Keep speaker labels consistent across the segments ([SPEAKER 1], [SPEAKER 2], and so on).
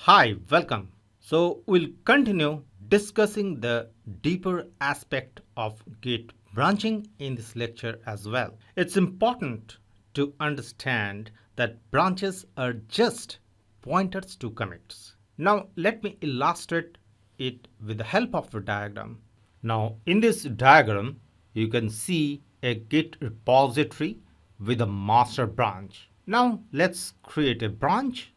[SPEAKER 1] Hi, welcome. So we'll continue discussing the deeper aspect of Git branching in this lecture as well. It's important to understand that branches are just pointers to commits. Now let me illustrate it with the help of a diagram. Now in this diagram you can see a Git repository with a master branch. Now let's create a branch.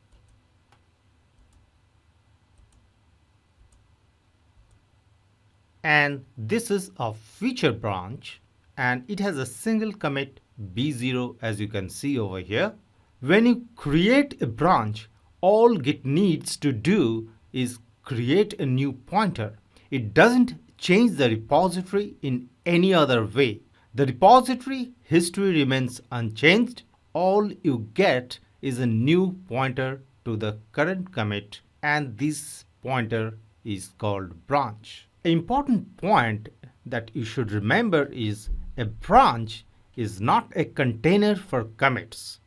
[SPEAKER 1] And this is a feature branch and it has a single commit B0 as you can see over here. When you create a branch, all Git needs to do is create a new pointer. It doesn't change the repository in any other way. The repository history remains unchanged. All you get is a new pointer to the current commit, and this pointer is called branch. An important point that you should remember is a branch is not a container for commits.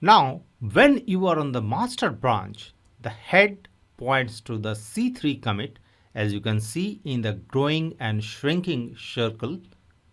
[SPEAKER 1] Now, when you are on the master branch, the head points to the C3 commit as you can see in the growing and shrinking circle,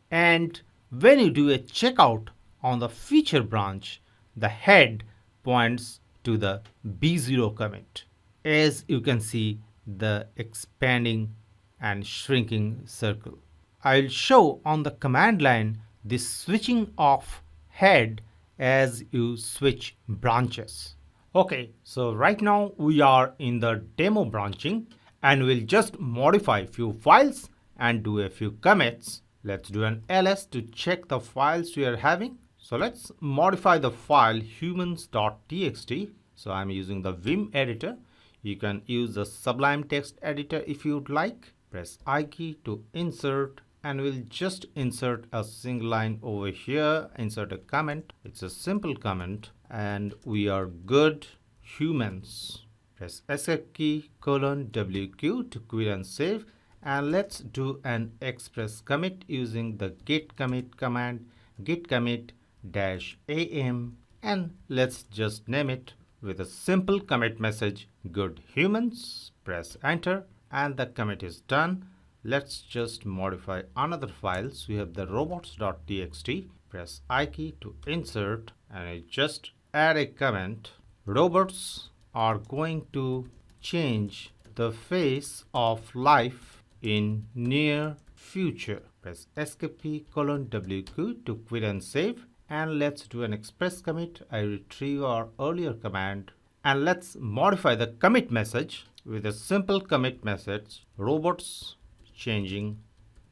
[SPEAKER 1] and when you do a checkout on the feature branch, the head points to the B0 commit. As you can see, the expanding and shrinking circle. I'll show on the command line this switching of head as you switch branches. Okay, so right now we are in the demo branching and we'll just modify few files and do a few commits. Let's do an ls to check the files we are having. So let's modify the file humans.txt. So I'm using the Vim editor. You can use the Sublime text editor if you'd like. Press I key to insert and we'll just insert a single line over here, insert a comment. It's a simple comment and we are good. Humans. Press escape key :WQ to quit and save, and let's do an express commit using the git commit command, git commit -am, and let's just name it with a simple commit message good humans. Press enter and the commit is done. Let's just modify another file. So we have the robots.txt. Press I key to insert and I just add a comment. Robots are going to change the face of life in near future. Press escape key :WQ to quit and save, and let's do an express commit. I retrieve our earlier command and let's modify the commit message with a simple commit message robots changing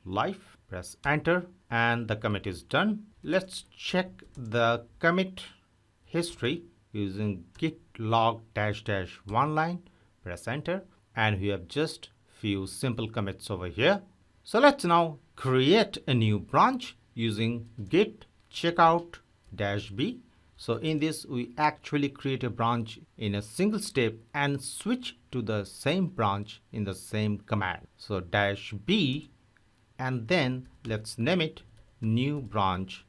[SPEAKER 1] life. Press enter and the commit is done. Let's check the commit history using git log --1 line. Press enter and we have just few simple commits over here. So let's now create a new branch using git checkout -b. So in this we actually create a branch in a single step and switch to the same branch in the same command. So -b and then let's name it new branch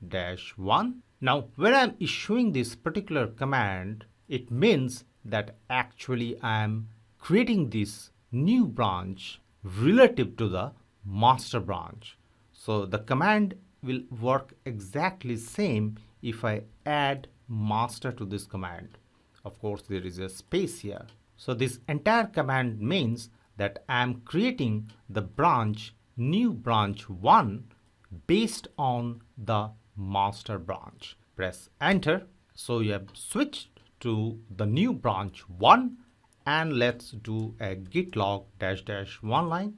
[SPEAKER 1] -1. Now when I'm issuing this particular command, it means that actually I'm creating this new branch relative to the master branch. So the command will work exactly same if I add master to this command. Of course, there is a space here. So this entire command means that I am creating the branch new branch 1 based on the master branch. Press enter. So you have switched to the new branch 1 and let's do a git log --1 line.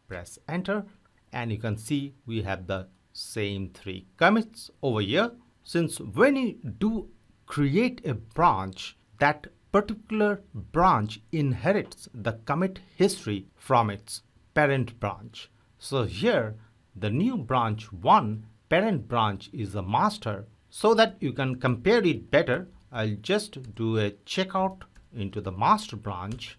[SPEAKER 1] Press enter and you can see we have the same 3 commits over here. Since when you do create a branch, that particular branch inherits the commit history from its parent branch. So here the new branch 1 parent branch is the master. So that you can compare it better, I'll just do a checkout into the master branch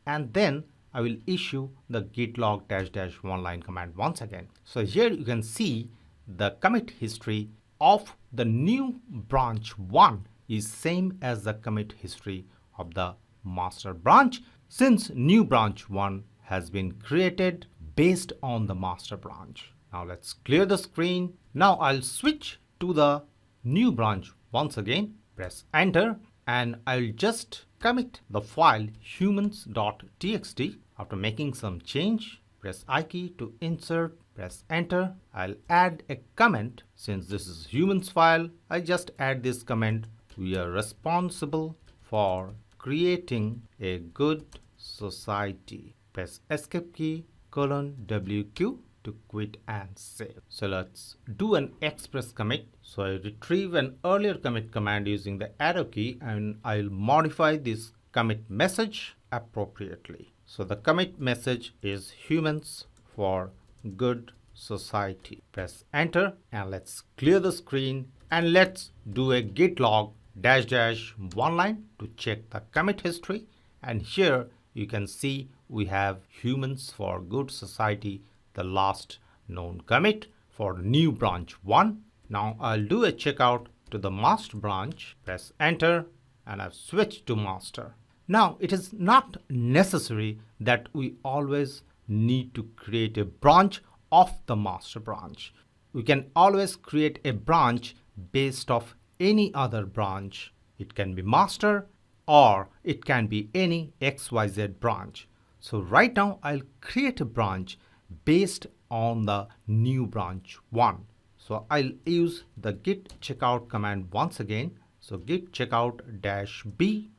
[SPEAKER 1] and then I will issue the git log --1 line command once again. So here you can see the commit history of the new branch 1 is same as the commit history of the master branch, since new branch 1 has been created based on the master branch. Now let's clear the screen. Now I'll switch to the new branch once again, press enter, and I'll just commit the file humans.txt. After making some change, press I key to insert, press enter. I'll add a comment. Since this is humans file, I just add this comment: we are responsible for creating a good society. Press escape key :WQ to quit and save. So let's do an express commit. So I retrieve an earlier commit command using the arrow key, and I'll modify this commit message appropriately. So the commit message is humans for good society. Press enter, and let's clear the screen, and let's do a git log -- one line to check the commit history. And here you can see we have humans for good society, the last known commit for new branch 1. Now I'll do a checkout to the master branch, press enter, and I've switched to master. Now it is not necessary that we always need to create a branch of the master branch. We can always create a branch based off any other branch. It can be master or it can be any XYZ branch. So right now I'll create a branch based on the new branch 1. So I'll use the git checkout command once again. So git checkout -b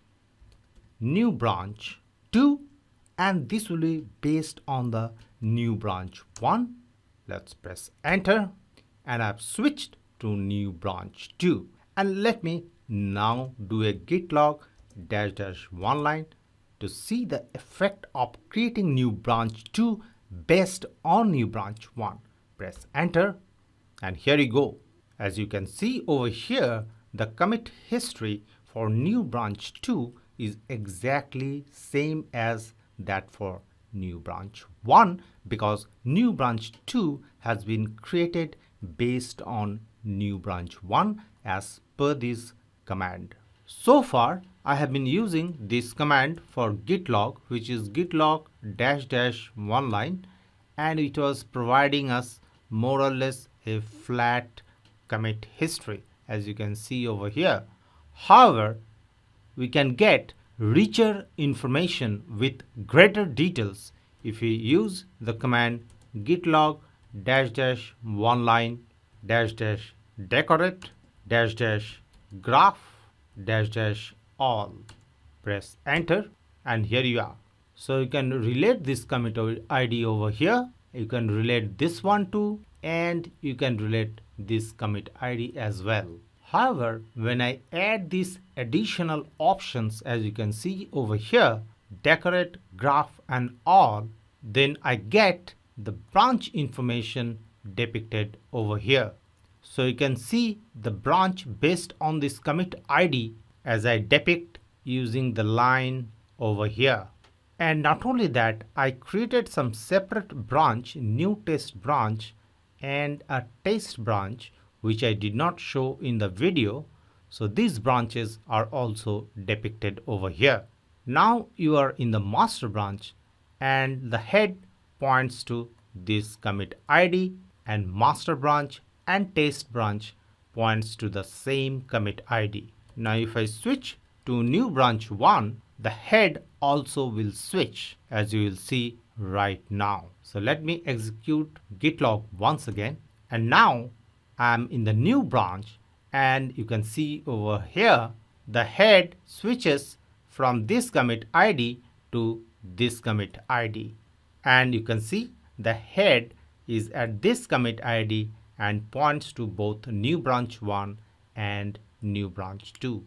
[SPEAKER 1] new branch 2, and this will be based on the new branch 1. Let's press enter, and I've switched to new branch 2. And let me now do a git log -- one line to see the effect of creating new branch 2 based on new branch 1. Press enter, and here you go. As you can see over here, the commit history for new branch 2 is exactly same as that for new branch 1, because new branch 2 has been created based on new branch 1 as per this command. So far I have been using this command for git log, which is git log -- one line, and it was providing us more or less a flat commit history, as you can see over here. However, we can get richer information with greater details if we use the command git log -- one line -- decorate -- graph -all. Press enter, and here you are. So you can relate this commit ID over here. You can relate this one too, and you can relate this commit ID as well. However, when I add these additional options, as you can see over here, decorate, graph, and all, then I get the branch information depicted over here. So you can see the branch based on this commit ID as I depict using the line over here. And not only that, I created some separate branch, new test branch and a test branch, which I did not show in the video. So these branches are also depicted over here. Now you are in the master branch, and the head points to this commit ID, and master branch and test branch points to the same commit ID. Now if I switch to new branch 1, the head also will switch, as you will see right now. So let me execute git log once again, and now I'm in the new branch, and you can see over here the head switches from this commit ID to this commit ID, and you can see the head is at this commit ID and points to both new branch 1 and new branch 2.